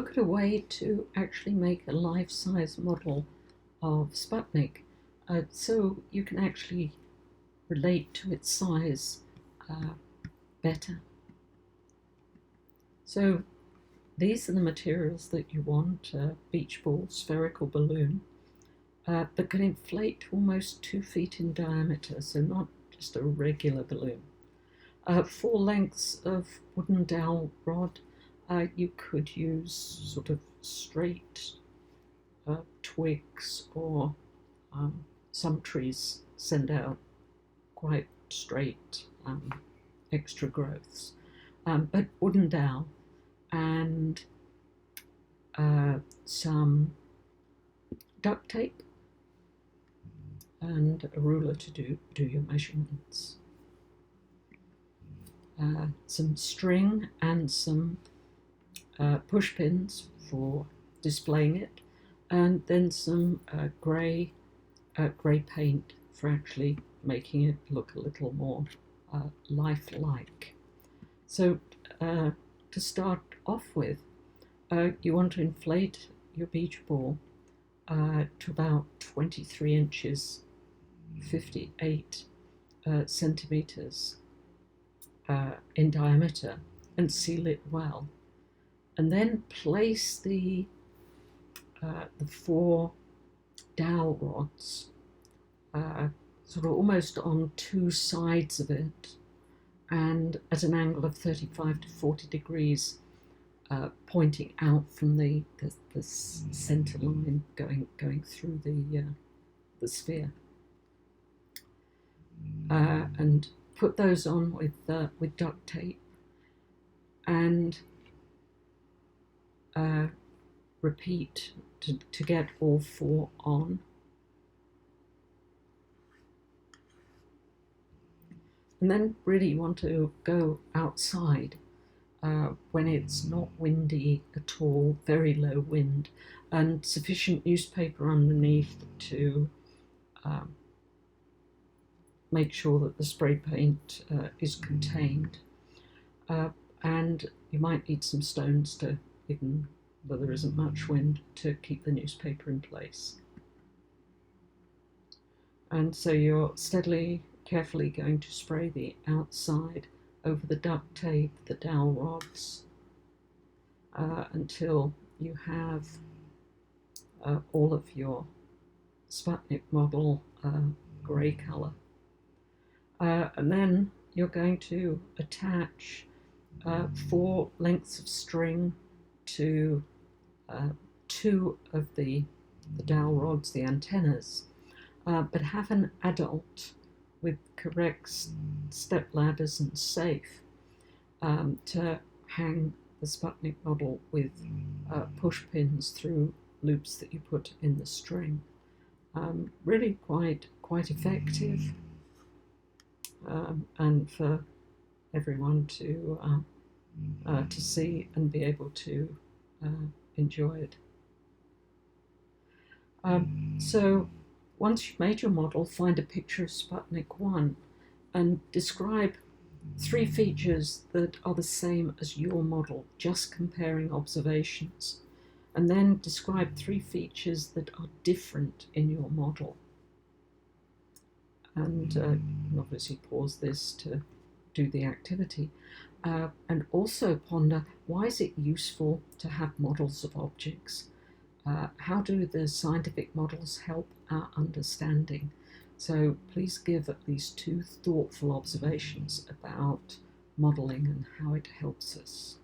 Look at a way to actually make a life-size model of Sputnik, so you can actually relate to its size better. So these are the materials that you want: a beach ball, spherical balloon, that can inflate to almost 2 feet in diameter, so not just a regular balloon. 4 lengths of wooden dowel rod. You could use sort of straight twigs, or some trees send out quite straight extra growths, but wooden dowel and some duct tape and a ruler to do your measurements. Some string and some push pins for displaying it, and then some grey paint for actually making it look a little more lifelike. So to start off with, you want to inflate your beach ball to about 23 inches, 58 centimeters in diameter, and seal it well. And then place the 4 dowel rods sort of almost on 2 sides of it, and at an angle of 35 to 40 degrees, pointing out from the center line going through the sphere, and put those on with duct tape, and repeat to get all 4 on. And then really you want to go outside when it's not windy at all, very low wind, and sufficient newspaper underneath to make sure that the spray paint is contained. And you might need some stones to, even though there isn't much wind, to keep the newspaper in place. And so you're steadily, carefully going to spray the outside over the duct tape, the dowel rods, until you have all of your Sputnik model grey colour. And then you're going to attach 4 lengths of string to 2 of the dowel rods, the antennas, but have an adult with correct step ladders and safe to hang the Sputnik model with push pins through loops that you put in the string. Really quite effective, and for everyone to see and be able to enjoy it. So once you've made your model, find a picture of Sputnik 1 and describe 3 features that are the same as your model, just comparing observations. And then describe 3 features that are different in your model. And you can obviously pause this to do the activity. And also ponder, why is it useful to have models of objects? How do the scientific models help our understanding? So please give at least 2 thoughtful observations about modelling and how it helps us.